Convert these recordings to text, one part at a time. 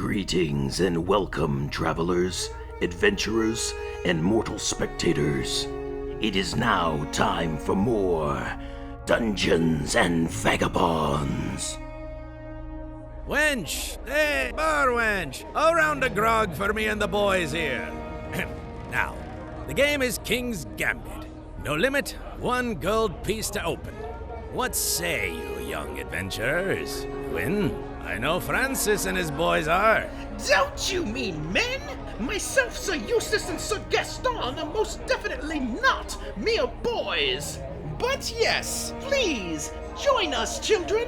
Greetings and welcome, travelers, adventurers, and mortal spectators. It is now time for more Dungeons and Vagabonds. Wench! Hey, bar wench! A round of grog for me and the boys here. Now, the game is King's Gambit. No limit, 1 gold piece to open. What say you, young adventurers? Win? I know Francis and his boys are. Don't you mean men? Myself, Sir Eustace, and Sir Gaston are most definitely not mere boys. But yes, please, join us, children.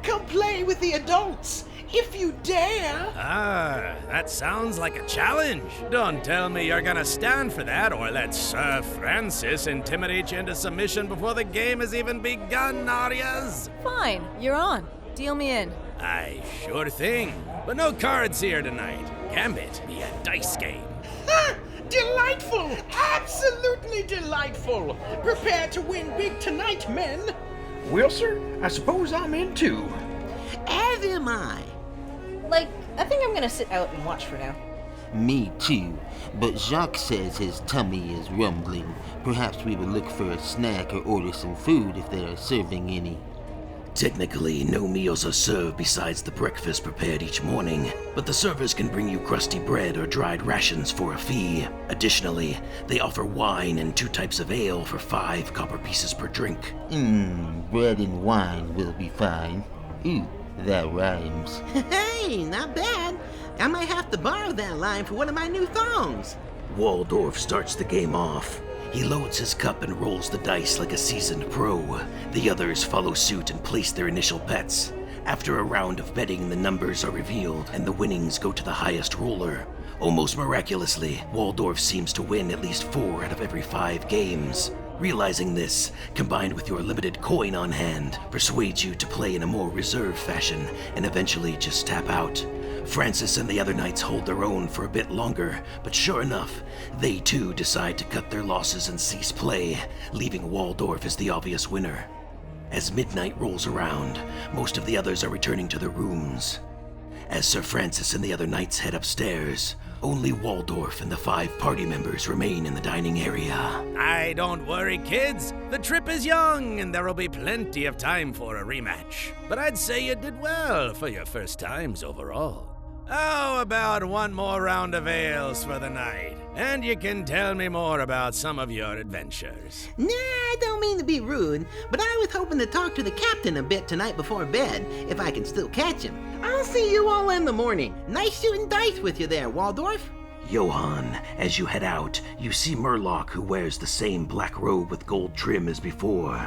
Come play with the adults, if you dare. Ah, that sounds like a challenge. Don't tell me you're gonna stand for that or let Sir Francis intimidate you into submission before the game has even begun, Arias. Fine, you're on. Deal me in. Aye, sure thing. But no cards here tonight. Gambit be a dice game. Ha! Delightful! Absolutely delightful! Prepare to win big tonight, men. Well, sir, I suppose I'm in too. As am I. I think I'm gonna sit out and watch for now. Me too, but Jacques says his tummy is rumbling. Perhaps we will look for a snack or order some food if they are serving any. Technically, no meals are served besides the breakfast prepared each morning, but the servers can bring you crusty bread or dried rations for a fee. Additionally, they offer wine and 2 types of ale for 5 copper pieces per drink. Bread and wine will be fine. Ooh, that rhymes. Hey, not bad. I might have to borrow that line for one of my new thongs. Waldorf starts the game off. He loads his cup and rolls the dice like a seasoned pro. The others follow suit and place their initial bets. After a round of betting, the numbers are revealed and the winnings go to the highest roller. Almost miraculously, Waldorf seems to win at least 4 out of every 5 games. Realizing this, combined with your limited coin on hand, persuades you to play in a more reserved fashion and eventually just tap out. Francis and the other knights hold their own for a bit longer, but sure enough, they too decide to cut their losses and cease play, leaving Waldorf as the obvious winner. As midnight rolls around, most of the others are returning to their rooms. As Sir Francis and the other knights head upstairs, only Waldorf and the 5 party members remain in the dining area. Aye, don't worry, kids. The trip is young, and there will be plenty of time for a rematch. But I'd say you did well for your first times overall. How about 1 more round of ales for the night? And you can tell me more about some of your adventures. Nah, I don't mean to be rude, but I was hoping to talk to the captain a bit tonight before bed, if I can still catch him. I'll see you all in the morning. Nice shooting dice with you there, Waldorf. Yohan, as you head out, you see Merlock, who wears the same black robe with gold trim as before.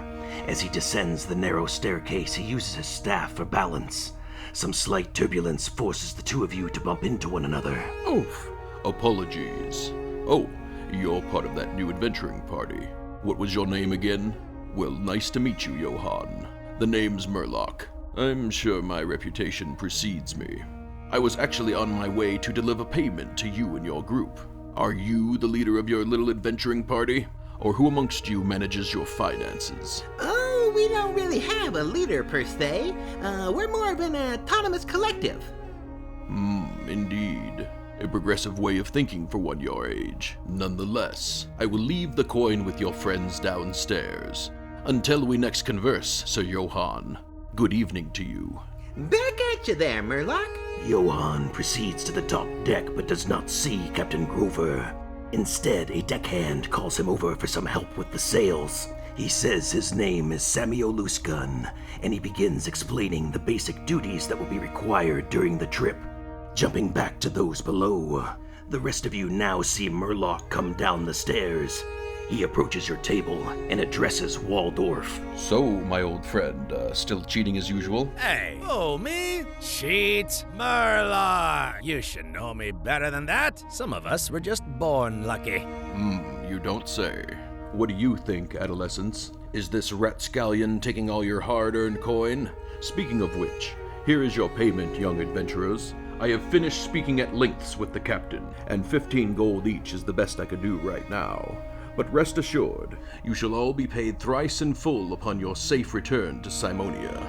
As he descends the narrow staircase, he uses his staff for balance. Some slight turbulence forces the 2 of you to bump into one another. Oof. Apologies. Oh, you're part of that new adventuring party. What was your name again? Well, nice to meet you, Yohan. The name's Merlock. I'm sure my reputation precedes me. I was actually on my way to deliver payment to you and your group. Are you the leader of your little adventuring party? Or who amongst you manages your finances? Oh, we don't really have a leader per se. We're more of an autonomous collective. Indeed. A progressive way of thinking for one your age. Nonetheless, I will leave the coin with your friends downstairs. Until we next converse, Sir Yohan. Good evening to you. Back at you there, Merlock. Yohan proceeds to the top deck but does not see Captain Grover. Instead, a deckhand calls him over for some help with the sails. He says his name is Samuel Loosegun, and he begins explaining the basic duties that will be required during the trip. Jumping back to those below, the rest of you now see Merlock come down the stairs. He approaches your table and addresses Waldorf. So, my old friend, still cheating as usual? Hey, oh, me? Cheat? Merlock! You should know me better than that. Some of us were just born lucky. You don't say. What do you think, adolescents? Is this rapscallion taking all your hard-earned coin? Speaking of which, here is your payment, young adventurers. I have finished speaking at lengths with the captain, and 15 gold each is the best I can do right now. But rest assured, you shall all be paid thrice in full upon your safe return to Simonia.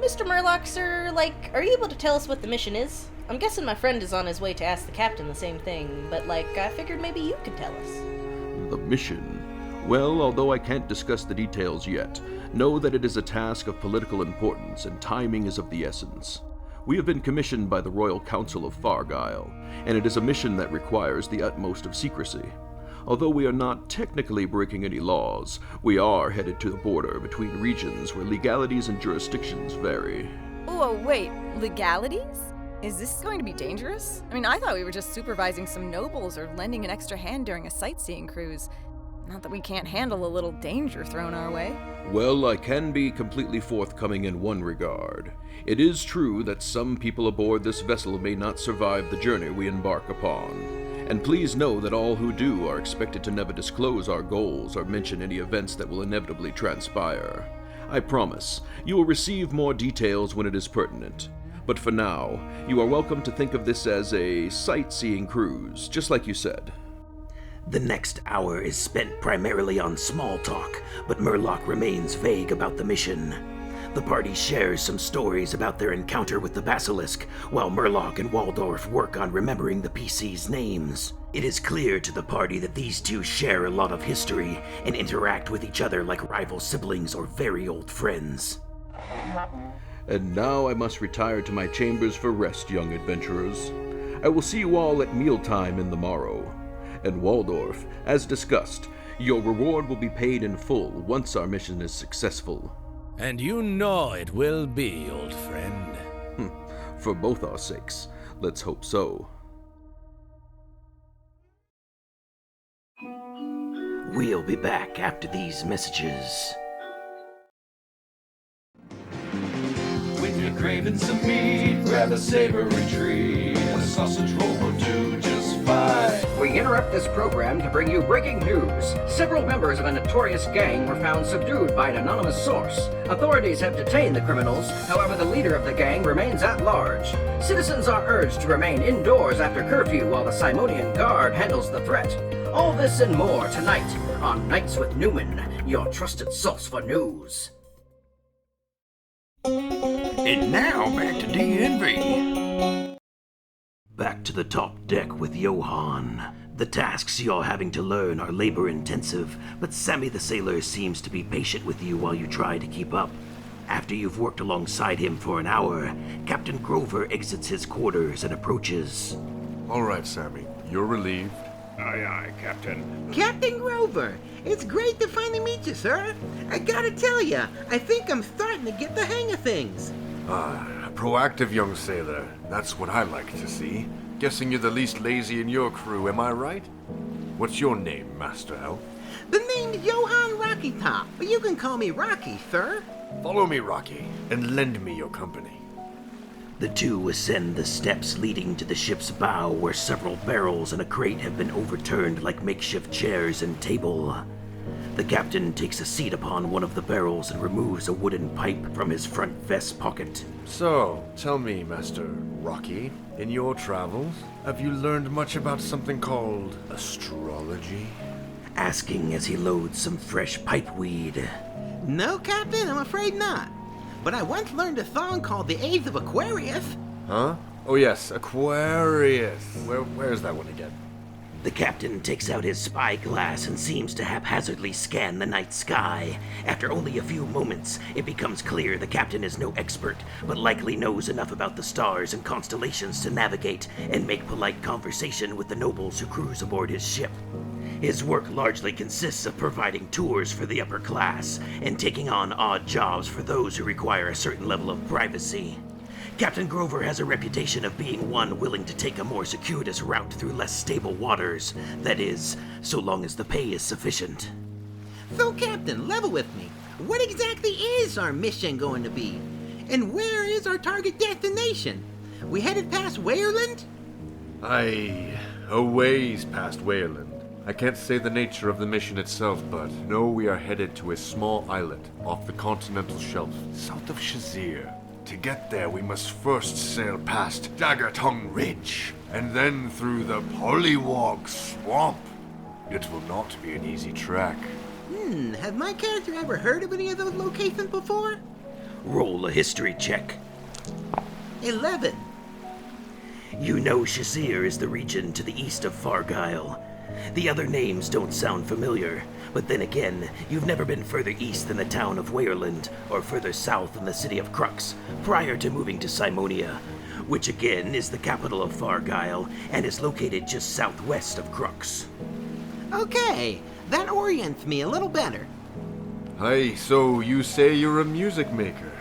Mr. Merlock, sir, are you able to tell us what the mission is? I'm guessing my friend is on his way to ask the captain the same thing, but, I figured maybe you could tell us. The mission? Well, although I can't discuss the details yet, know that it is a task of political importance and timing is of the essence. We have been commissioned by the Royal Council of Fargyle, and it is a mission that requires the utmost of secrecy. Although we are not technically breaking any laws, we are headed to the border between regions where legalities and jurisdictions vary. Oh, wait, legalities? Is this going to be dangerous? I mean, I thought we were just supervising some nobles or lending an extra hand during a sightseeing cruise. Not that we can't handle a little danger thrown our way. Well, I can be completely forthcoming in one regard. It is true that some people aboard this vessel may not survive the journey we embark upon. And please know that all who do are expected to never disclose our goals or mention any events that will inevitably transpire. I promise, you will receive more details when it is pertinent. But for now, you are welcome to think of this as a sightseeing cruise, just like you said. The next hour is spent primarily on small talk, but Merlock remains vague about the mission. The party shares some stories about their encounter with the Basilisk, while Merlock and Waldorf work on remembering the PC's names. It is clear to the party that these two share a lot of history and interact with each other like rival siblings or very old friends. And now I must retire to my chambers for rest, young adventurers. I will see you all at mealtime in the morrow. And Waldorf, as discussed, your reward will be paid in full once our mission is successful. And you know it will be, old friend. For both our sakes, let's hope so. We'll be back after these messages. When you're craving some meat, grab a savory treat. A sausage roll will do just fine. We interrupt this program to bring you breaking news. Several members of a notorious gang were found subdued by an anonymous source. Authorities have detained the criminals, however the leader of the gang remains at large. Citizens are urged to remain indoors after curfew while the Simonian Guard handles the threat. All this and more tonight on Nights with Newman, your trusted source for news. And now, back to D&V. Back to the top deck with Yohan. The tasks you're having to learn are labor-intensive, but Sammy the Sailor seems to be patient with you while you try to keep up. After you've worked alongside him for an hour, Captain Grover exits his quarters and approaches. All right, Sammy. You're relieved. Aye, aye, Captain. Captain Grover, it's great to finally meet you, sir. I gotta tell ya, I think I'm starting to get the hang of things. A proactive young sailor. That's what I like to see. Guessing you're the least lazy in your crew, am I right? What's your name, Master Elf? The name's Yohan Rocky Top, but you can call me Rocky, sir. Follow me, Rocky, and lend me your company. The two ascend the steps leading to the ship's bow, where several barrels and a crate have been overturned like makeshift chairs and table. The captain takes a seat upon one of the barrels and removes a wooden pipe from his front vest pocket. So, tell me, Master Rocky, in your travels, have you learned much about something called astrology? Asking as he loads some fresh pipeweed. No, Captain, I'm afraid not. But I once learned a song called The Age of Aquarius. Huh? Oh yes, Aquarius. Where's that one again? The captain takes out his spyglass and seems to haphazardly scan the night sky. After only a few moments, it becomes clear the captain is no expert, but likely knows enough about the stars and constellations to navigate and make polite conversation with the nobles who cruise aboard his ship. His work largely consists of providing tours for the upper class and taking on odd jobs for those who require a certain level of privacy. Captain Grover has a reputation of being one willing to take a more circuitous route through less stable waters. That is, so long as the pay is sufficient. So, Captain, level with me. What exactly is our mission going to be? And where is our target destination? We headed past Wayerland? Aye, a ways past Wayerland. I can't say the nature of the mission itself, but know we are headed to a small islet off the continental shelf, south of Shazir. To get there, we must first sail past Dagger-Tongue Ridge, and then through the Pollywog Swamp. It will not be an easy trek. Has my character ever heard of any of those locations before? Roll a history check. 11. You know Shazir is the region to the east of Fargyle. The other names don't sound familiar, but then again, you've never been further east than the town of Waerland, or further south than the city of Crux, prior to moving to Simonia, which again is the capital of Fargyle, and is located just southwest of Crux. Okay, that orients me a little better. Hey, so you say you're a music maker.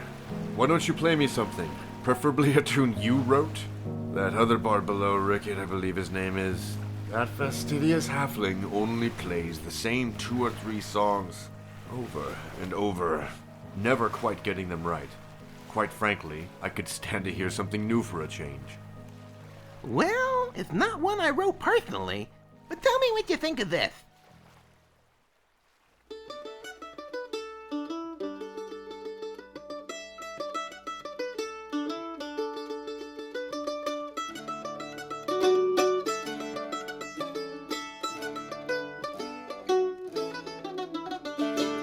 Why don't you play me something? Preferably a tune you wrote? That other bard below, Rickett, I believe his name is. That fastidious halfling only plays the same 2 or 3 songs over and over, never quite getting them right. Quite frankly, I could stand to hear something new for a change. Well, it's not one I wrote personally, but tell me what you think of this.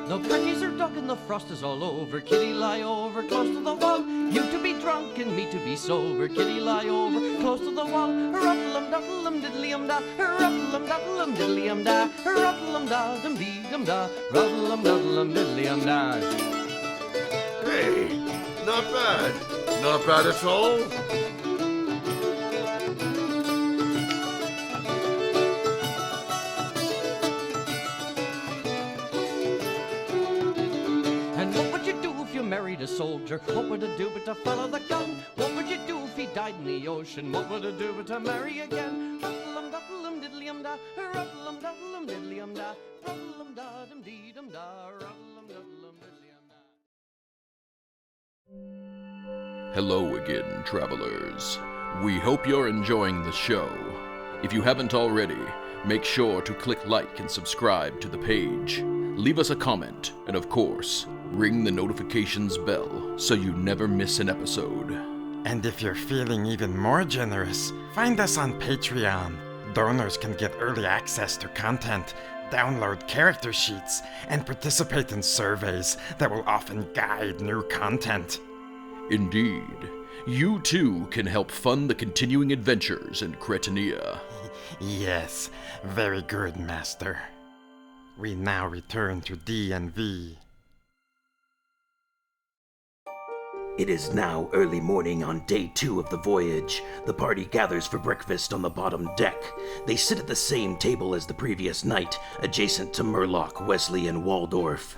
The patties are dug and the frost is all over. Kitty lie over close to the wall. You to be drunk and me to be sober. Kitty lie over close to the wall. Ruffle-um duffle-um diddly-um da. Ruffle-um duffle-um diddly-um da. Ruffle-um da dum dee dum da. Ruffle-um duffle-um diddly-um da. Hey, not bad. Not bad at all. Married a soldier, what would it do but to follow the gun? What would you do if he died in the ocean? What would it do but to marry again? Ruffle-um duffle-um diddly-um da, ruffle-um duffle-um diddly-um da, ruffle-um da dum dee dum da, ruffle-um duffle-um diddly-um da. Hello again, travelers. We hope you're enjoying the show. If you haven't already, make sure to click like and subscribe to the page. Leave us a comment, and of course, ring the notifications bell so you never miss an episode. And if you're feeling even more generous, find us on Patreon. Donors can get early access to content, download character sheets, and participate in surveys that will often guide new content. Indeed. You too can help fund the continuing adventures in Cretinia. Yes, very good, Master. We now return to D&V. It is now early morning on day 2 of the voyage. The party gathers for breakfast on the bottom deck. They sit at the same table as the previous night, adjacent to Merlock, Wesley, and Waldorf.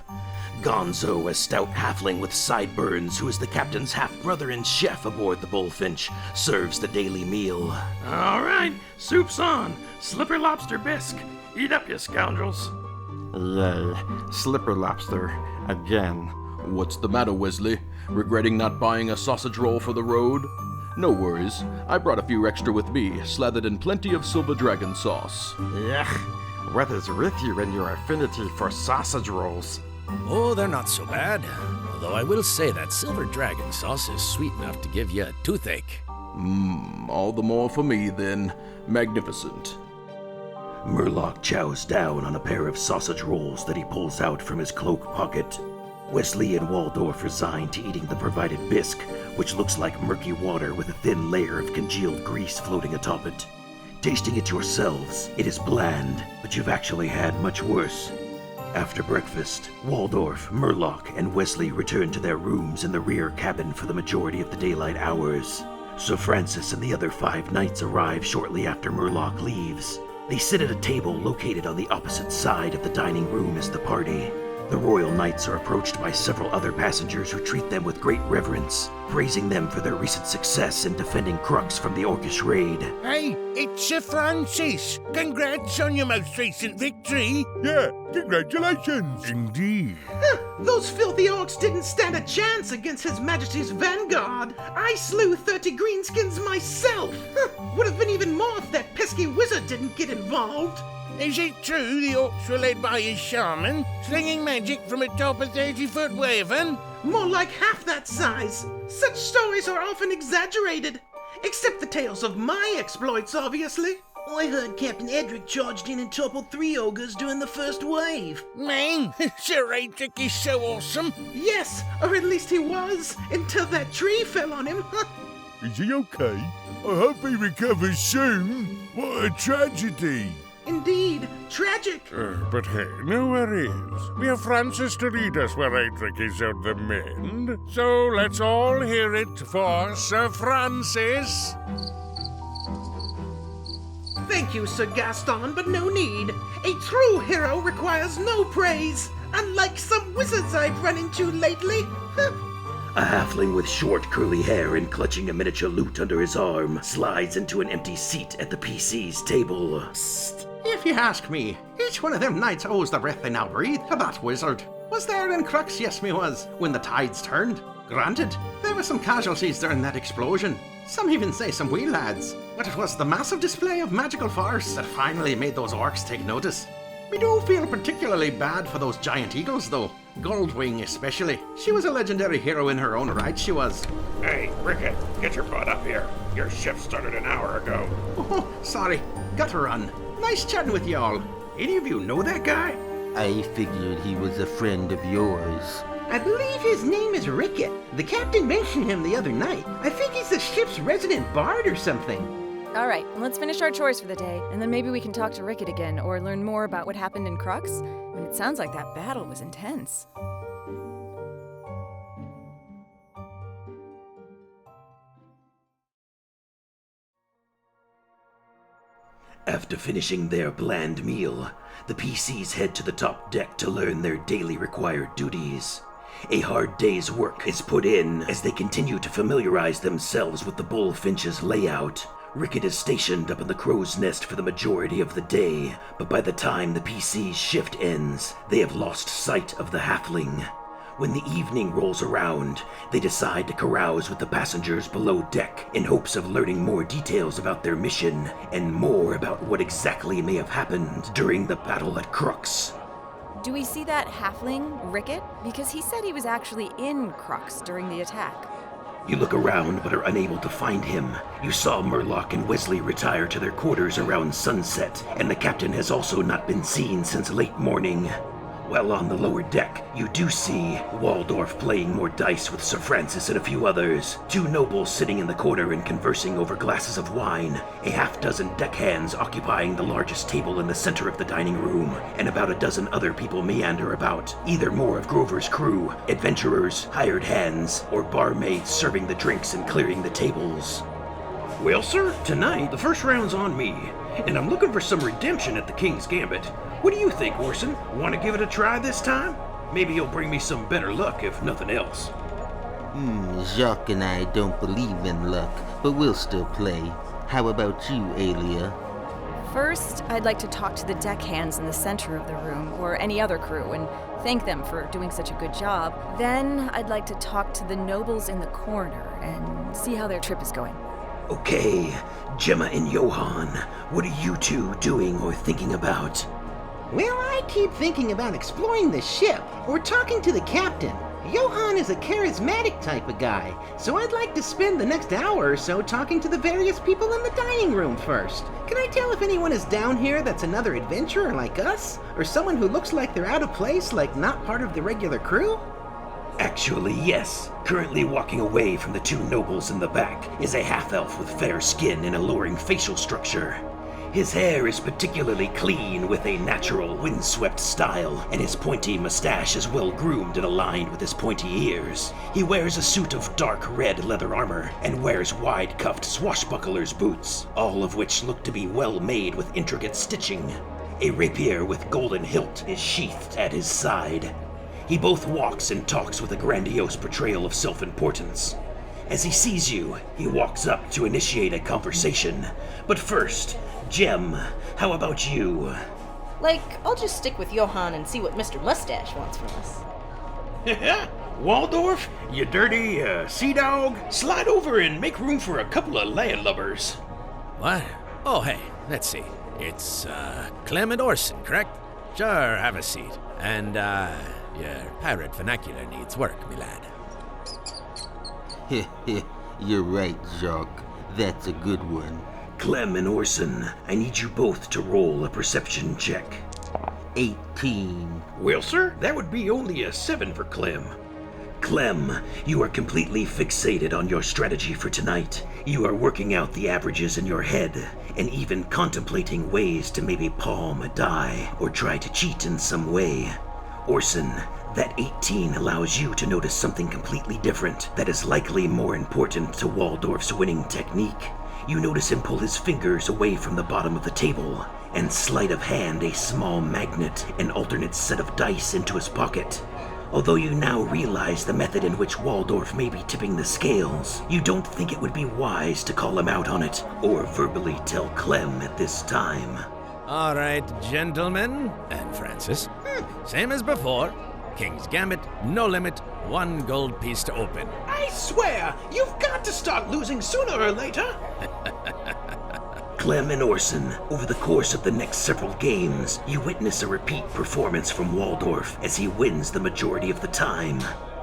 Gonzo, a stout halfling with sideburns, who is the captain's half-brother and chef aboard the Bullfinch, serves the daily meal. All right, soup's on. Slipper lobster bisque. Eat up, you scoundrels. Yay, slipper lobster, again. What's the matter, Wesley? Regretting not buying a sausage roll for the road? No worries, I brought a few extra with me, slathered in plenty of silver dragon sauce. Yuck, what is with you and your affinity for sausage rolls? Oh, they're not so bad. Although I will say that silver dragon sauce is sweet enough to give you a toothache. All the more for me, then. Magnificent. Merlock chows down on a pair of sausage rolls that he pulls out from his cloak pocket. Wesley and Waldorf resign to eating the provided bisque, which looks like murky water with a thin layer of congealed grease floating atop it. Tasting it yourselves, it is bland, but you've actually had much worse. After breakfast, Waldorf, Merlock, and Wesley return to their rooms in the rear cabin for the majority of the daylight hours. Sir Francis and the other 5 knights arrive shortly after Merlock leaves. They sit at a table located on the opposite side of the dining room as the party. The royal knights are approached by several other passengers who treat them with great reverence, praising them for their recent success in defending Crux from the Orcish raid. Hey, it's Sir Francis. Congrats on your most recent victory. Yeah, congratulations. Indeed. Those filthy orcs didn't stand a chance against His Majesty's vanguard. I slew 30 greenskins myself. Would have been even more if that pesky wizard didn't get involved. Is it true the orcs were led by his shaman, slinging magic from atop a 30-foot wyvern? More like half that size. Such stories are often exaggerated. Except the tales of my exploits, obviously. I heard Captain Edric charged in and toppled 3 ogres during the first wave. Man, Sir Edric is so awesome. Yes, or at least he was, until that tree fell on him. Is he okay? I hope he recovers soon. What a tragedy. Indeed, tragic. But hey, no worries. We have Francis to lead us where Edric is on the mend. So let's all hear it for Sir Francis. Thank you, Sir Gaston, but no need. A true hero requires no praise, unlike some wizards I've run into lately. A halfling with short curly hair and clutching a miniature lute under his arm slides into an empty seat at the PC's table. Psst. If you ask me, each one of them knights owes the breath they now breathe to that wizard. Was there in Crux? Yes, me was, when the tides turned. Granted, there were some casualties during that explosion. Some even say some wee lads. But it was the massive display of magical force that finally made those orcs take notice. We do feel particularly bad for those giant eagles, though. Goldwing especially. She was a legendary hero in her own right, she was. Hey, Rickett, get your butt up here. Your shift started an hour ago. Oh, sorry. Got to run. Nice chatting with y'all. Any of you know that guy? I figured he was a friend of yours. I believe his name is Rickett. The captain mentioned him the other night. I think he's the ship's resident bard or something. All right, let's finish our chores for the day, and then maybe we can talk to Rickett again or learn more about what happened in Crux. I mean, it sounds like that battle was intense. After finishing their bland meal, the PCs head to the top deck to learn their daily required duties. A hard day's work is put in as they continue to familiarize themselves with the Bullfinch's layout. Rickett is stationed up in the crow's nest for the majority of the day, but by the time the PC's shift ends, they have lost sight of the halfling. When the evening rolls around, they decide to carouse with the passengers below deck in hopes of learning more details about their mission and more about what exactly may have happened during the battle at Crux. Do we see that halfling, Rickett? Because he said he was actually in Crux during the attack. You look around but are unable to find him. You saw Merlock and Wesley retire to their quarters around sunset, and the captain has also not been seen since late morning. While on the lower deck, you do see Waldorf playing more dice with Sir Francis and a few others, 2 nobles sitting in the corner and conversing over glasses of wine, a half-dozen deckhands occupying the largest table in the center of the dining room, and about a dozen other people meander about, either more of Grover's crew, adventurers, hired hands, or barmaids serving the drinks and clearing the tables. Well, sir, tonight the first round's on me, and I'm looking for some redemption at the King's Gambit. What do you think, Orson? Want to give it a try this time? Maybe you'll bring me some better luck, if nothing else. Jacques and I don't believe in luck, but we'll still play. How about you, Alia? First, I'd like to talk to the deckhands in the center of the room, or any other crew, and thank them for doing such a good job. Then, I'd like to talk to the nobles in the corner and see how their trip is going. Okay, Gemma and Yohan, what are you two doing or thinking about? Well, I keep thinking about exploring the ship or talking to the captain. Yohan is a charismatic type of guy, so I'd like to spend the next hour or so talking to the various people in the dining room first. Can I tell if anyone is down here that's another adventurer like us? Or someone who looks like they're out of place, like not part of the regular crew? Actually, yes. Currently walking away from the 2 nobles in the back is a half-elf with fair skin and alluring facial structure. His hair is particularly clean with a natural, windswept style, and his pointy mustache is well groomed and aligned with his pointy ears. He wears a suit of dark red leather armor and wears wide-cuffed swashbuckler's boots, all of which look to be well made with intricate stitching. A rapier with golden hilt is sheathed at his side. He both walks and talks with a grandiose portrayal of self-importance. As he sees you, he walks up to initiate a conversation. But first, Jem, how about you? I'll just stick with Yohan and see what Mr. Mustache wants from us. Waldorf, you dirty sea dog, slide over and make room for a couple of landlubbers. What? Oh, hey, let's see. It's, Clement Orson, correct? Sure, have a seat. And, your pirate vernacular needs work, me lad. You're right, Jacques. That's a good one. Clem and Orson, I need you both to roll a perception check. 18. Well, sir, that would be only a 7 for Clem. Clem, you are completely fixated on your strategy for tonight. You are working out the averages in your head, and even contemplating ways to maybe palm a die or try to cheat in some way. Orson, that 18 allows you to notice something completely different that is likely more important to Waldorf's winning technique. You notice him pull his fingers away from the bottom of the table and sleight of hand a small magnet and alternate set of dice into his pocket. Although you now realize the method in which Waldorf may be tipping the scales, you don't think it would be wise to call him out on it or verbally tell Clem at this time. All right, gentlemen, and Francis, same as before. King's Gambit, no limit, 1 gold piece to open. I swear, you've got to start losing sooner or later. Clem and Orson, over the course of the next several games, you witness a repeat performance from Waldorf as he wins the majority of the time.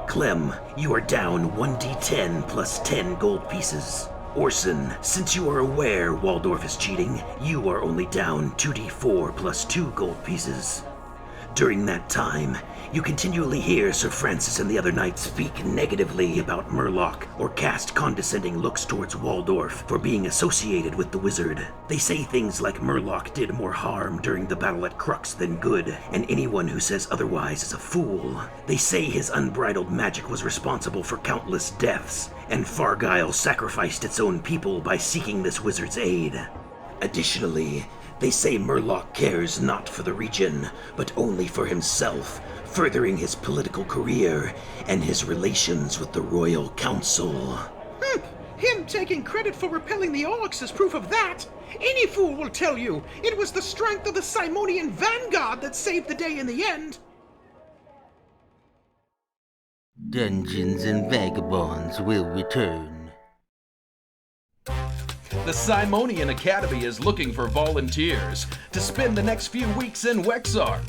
Clem, you are down 1d10 plus 10 gold pieces. Orson, since you are aware Waldorf is cheating, you are only down 2d4 plus 2 gold pieces. During that time, you continually hear Sir Francis and the other knights speak negatively about Merlock or cast condescending looks towards Waldorf for being associated with the wizard. They say things like Merlock did more harm during the battle at Crux than good, and anyone who says otherwise is a fool. They say his unbridled magic was responsible for countless deaths, and Fargyle sacrificed its own people by seeking this wizard's aid. Additionally, they say Merlock cares not for the region, but only for himself, furthering his political career and his relations with the Royal Council. Him taking credit for repelling the orcs is proof of that. Any fool will tell you it was the strength of the Simonian vanguard that saved the day in the end. Dungeons and Vagabonds will return. The Simonian Academy is looking for volunteers to spend the next few weeks in Wexark.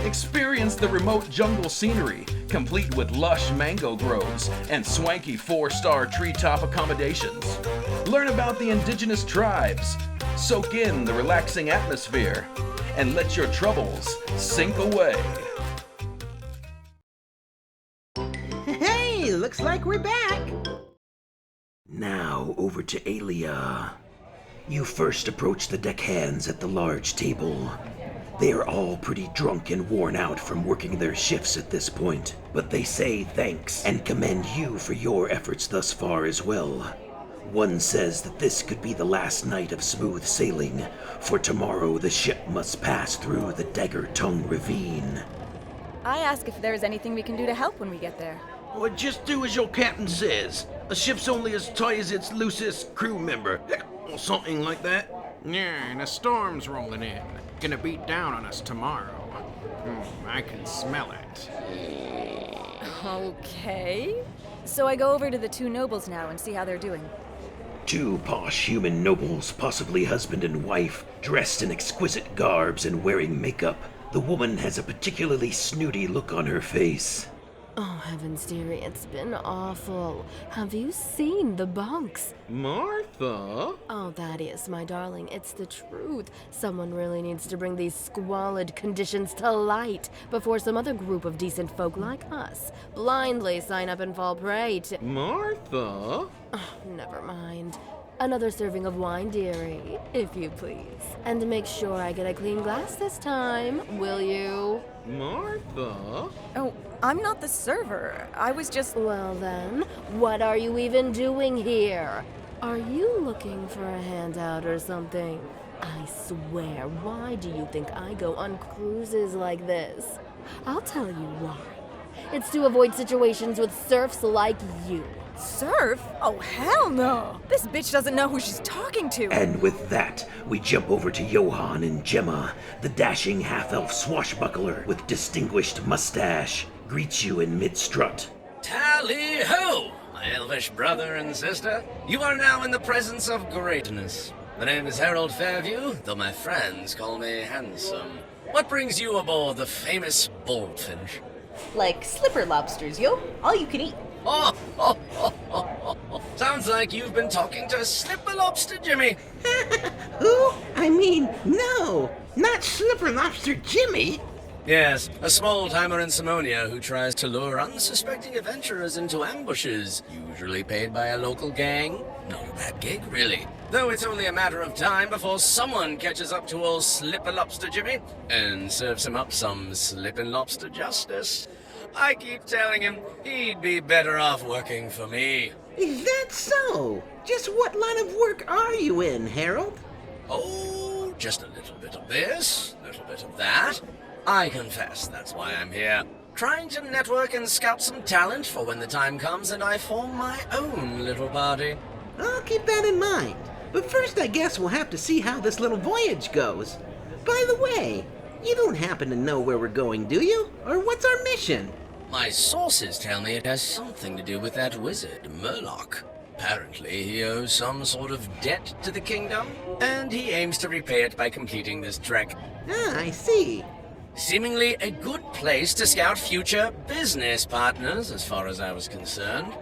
Experience the remote jungle scenery, complete with lush mango groves and swanky 4-star treetop accommodations. Learn about the indigenous tribes, soak in the relaxing atmosphere, and let your troubles sink away. Hey, looks like we're back. Now over to Alia. You first approach the deckhands at the large table. They are all pretty drunk and worn out from working their shifts at this point, but they say thanks and commend you for your efforts thus far as well. One says that this could be the last night of smooth sailing, for tomorrow the ship must pass through the Dagger-Tongue Ravine. I ask if there is anything we can do to help when we get there. Well, just do as your captain says. A ship's only as tight as its loosest crew member, or something like that. Yeah, and a storm's rolling in. Gonna beat down on us tomorrow. I can smell it. Okay. So I go over to the 2 nobles now and see how they're doing. 2 posh human nobles, possibly husband and wife, dressed in exquisite garbs and wearing makeup. The woman has a particularly snooty look on her face. Oh, heavens, dearie, it's been awful. Have you seen the bunks? Martha? Oh, Thaddeus, my darling, it's the truth. Someone really needs to bring these squalid conditions to light before some other group of decent folk like us blindly sign up and fall prey to— Martha? Oh, never mind. Another serving of wine, dearie, if you please. And make sure I get a clean glass this time, will you? Martha? Oh, I'm not the server. I was just— Well then, what are you even doing here? Are you looking for a handout or something? I swear, why do you think I go on cruises like this? I'll tell you why. It's to avoid situations with serfs like you. Serf? Oh, hell no! This bitch doesn't know who she's talking to! And with that, we jump over to Yohan and Gemma. The dashing half-elf swashbuckler with distinguished mustache greets you in mid-strut. Tally-ho, my elvish brother and sister. You are now in the presence of greatness. The name is Harold Fairview, though my friends call me handsome. What brings you aboard the famous Bullfinch? Like slipper lobsters, yo. All you can eat. Sounds like you've been talking to Slipper Lobster Jimmy. Who? I mean, no, not Slipper Lobster Jimmy. Yes, a small-timer in Simonia who tries to lure unsuspecting adventurers into ambushes, usually paid by a local gang. Not a bad gig, really. Though it's only a matter of time before someone catches up to old Slipper Lobster Jimmy and serves him up some Slippin' Lobster justice. I keep telling him he'd be better off working for me. Is that so? Just what line of work are you in, Harold? Oh, just a little bit of this, a little bit of that. I confess that's why I'm here. Trying to network and scout some talent for when the time comes and I form my own little party. I'll keep that in mind. But first I guess we'll have to see how this little voyage goes. By the way, you don't happen to know where we're going, do you? Or what's our mission? My sources tell me it has something to do with that wizard, Merlock. Apparently, he owes some sort of debt to the kingdom, and he aims to repay it by completing this trek. Ah, I see. Seemingly a good place to scout future business partners, as far as I was concerned.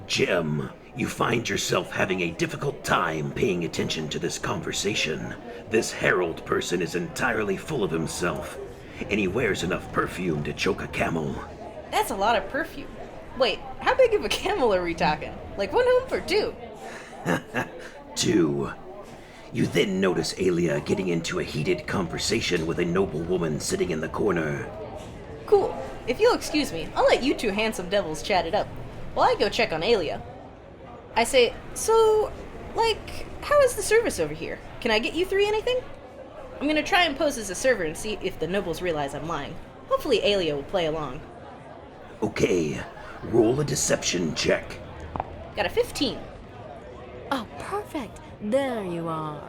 Jim, you find yourself having a difficult time paying attention to this conversation. This Harold person is entirely full of himself, and he wears enough perfume to choke a camel. That's a lot of perfume. Wait, how big of a camel are we talking? Like one home for two? 2. You then notice Alia getting into a heated conversation with a noble woman sitting in the corner. Cool. If you'll excuse me, I'll let you two handsome devils chat it up while I go check on Alia. I say, so, like, how is the service over here? Can I get you three anything? I'm gonna try and pose as a server and see if the nobles realize I'm lying. Hopefully Alia will play along. Okay, roll a deception check. Got a 15. Oh, perfect. There you are.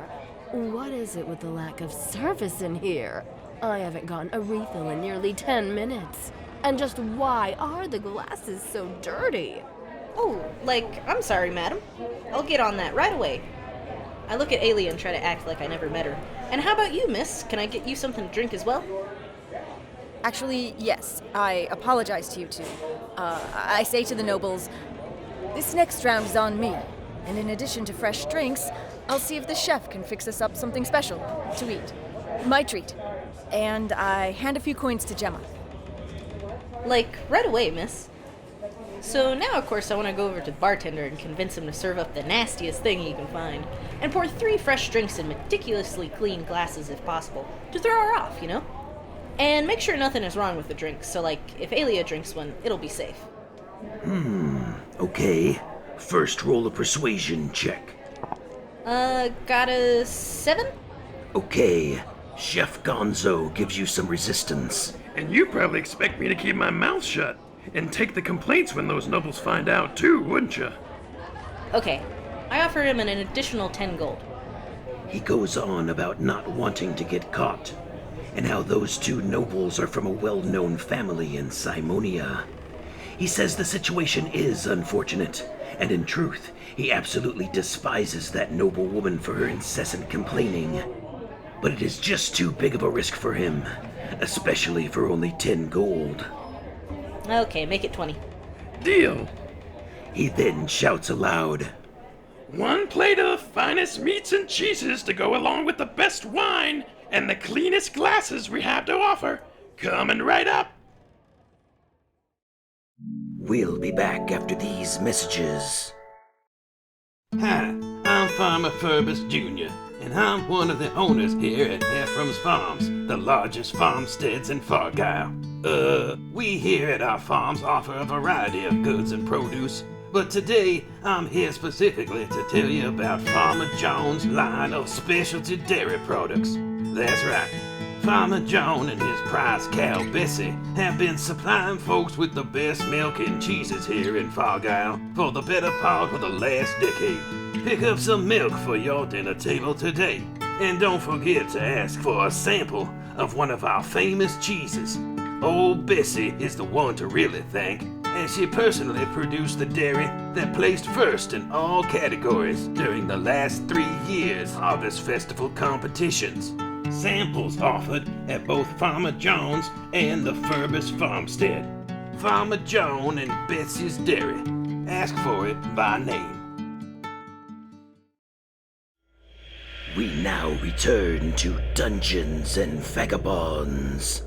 What is it with the lack of service in here? I haven't gotten a refill in nearly 10 minutes. And just why are the glasses so dirty? Oh, I'm sorry, madam. I'll get on that right away. I look at Alia and try to act like I never met her. And how about you, miss? Can I get you something to drink as well? Actually, yes. I apologize to you two. I say to the nobles, this next round is on me. And in addition to fresh drinks, I'll see if the chef can fix us up something special to eat. My treat. And I hand a few coins to Gemma. Right away, miss. So now, of course, I want to go over to the bartender and convince him to serve up the nastiest thing he can find, and pour 3 fresh drinks in meticulously clean glasses if possible, to throw her off, you know? And make sure nothing is wrong with the drinks, so if Alia drinks one, it'll be safe. Okay. First roll a persuasion check. Got a 7? Okay. Chef Gonzo gives you some resistance. And you probably expect me to keep my mouth shut and take the complaints when those nobles find out too, wouldn't you? Okay. I offer him an additional 10 gold. He goes on about not wanting to get caught, and how those 2 nobles are from a well-known family in Simonia. He says the situation is unfortunate, and in truth, he absolutely despises that noble woman for her incessant complaining. But it is just too big of a risk for him, especially for only 10 gold. Okay, make it 20. Deal. He then shouts aloud, 1 plate of finest meats and cheeses to go along with the best wine and the cleanest glasses we have to offer. Coming right up. We'll be back after these messages. Hi, I'm Farmer Furbus Jr., and I'm one of the owners here at Ephraim's Farms, the largest farmsteads in Fargyle. We here at our farms offer a variety of goods and produce, but today I'm here specifically to tell you about Farmer John's line of specialty dairy products. That's right. Farmer John and his prize cow Bessie have been supplying folks with the best milk and cheeses here in Fargyle for the better part of the last decade. Pick up some milk for your dinner table today, and don't forget to ask for a sample of one of our famous cheeses. Old Bessie is the one to really thank, and she personally produced the dairy that placed first in all categories during the last 3 years' Harvest Festival competitions. Samples offered at both Farmer John's and the Furbus Farmstead. Farmer John and Betsy's Dairy. Ask for it by name. We now return to Dungeons and Vagabonds.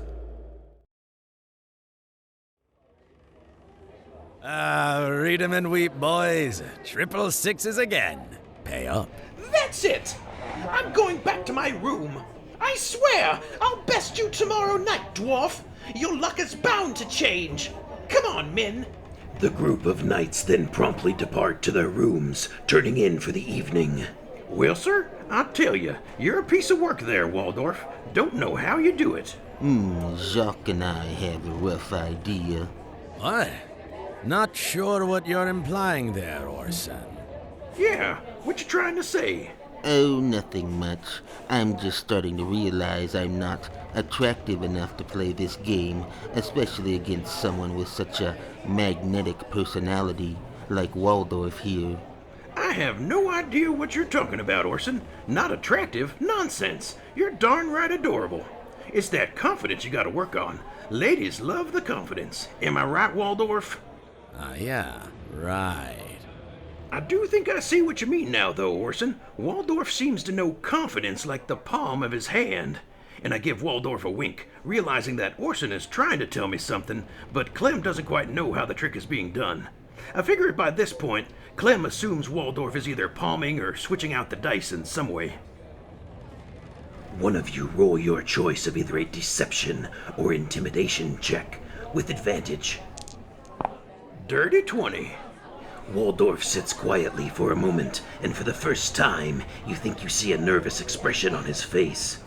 Read 'em and weep, boys. 666s again. Pay up. That's it! I'm going back to my room. I swear, I'll best you tomorrow night, dwarf. Your luck is bound to change. Come on, men. The group of knights then promptly depart to their rooms, turning in for the evening. Well, sir, I tell you, you're a piece of work there, Waldorf. Don't know how you do it. Jacques and I have a rough idea. What? Not sure what you're implying there, Orson. Yeah, what you trying to say? Oh, nothing much. I'm just starting to realize I'm not attractive enough to play this game, especially against someone with such a magnetic personality like Waldorf here. I have no idea what you're talking about, Orson. Not attractive? Nonsense. You're darn right adorable. It's that confidence you gotta work on. Ladies love the confidence. Am I right, Waldorf? Yeah, right. I do think I see what you mean now, though, Orson. Waldorf seems to know confidence like the palm of his hand. And I give Waldorf a wink, realizing that Orson is trying to tell me something, but Clem doesn't quite know how the trick is being done. I figure by this point, Clem assumes Waldorf is either palming or switching out the dice in some way. One of you roll your choice of either a deception or intimidation check with advantage. Dirty 20. Waldorf sits quietly for a moment, and for the first time, you think you see a nervous expression on his face.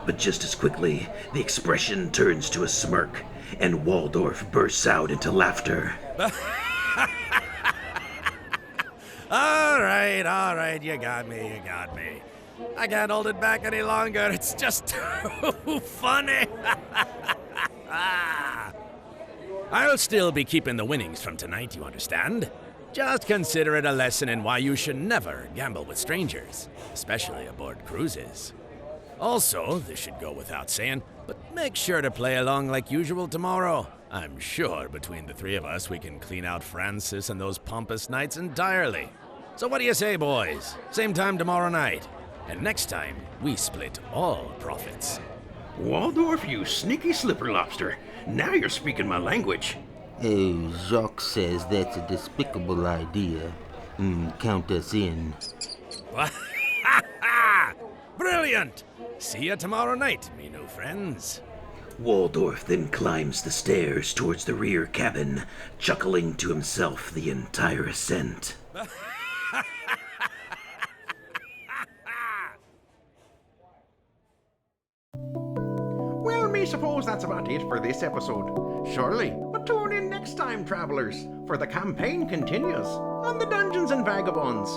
But just as quickly, the expression turns to a smirk, and Waldorf bursts out into laughter. All right, you got me. I can't hold it back any longer. It's just too funny. I'll still be keeping the winnings from tonight, you understand? Just consider it a lesson in why you should never gamble with strangers, especially aboard cruises. Also, this should go without saying, but make sure to play along like usual tomorrow. I'm sure between the three of us we can clean out Francis and those pompous knights entirely. So what do you say, boys? Same time tomorrow night. And next time, we split all profits. Waldorf, you sneaky slipper lobster. Now you're speaking my language. Oh, Jacques says that's a despicable idea. Count us in. Brilliant! See you tomorrow night, me new friends. Waldorf then climbs the stairs towards the rear cabin, chuckling to himself the entire ascent. Well, me suppose that's about it for this episode. Surely, but tune in next time, travelers, for the campaign continues on the Dungeons and Vagabonds.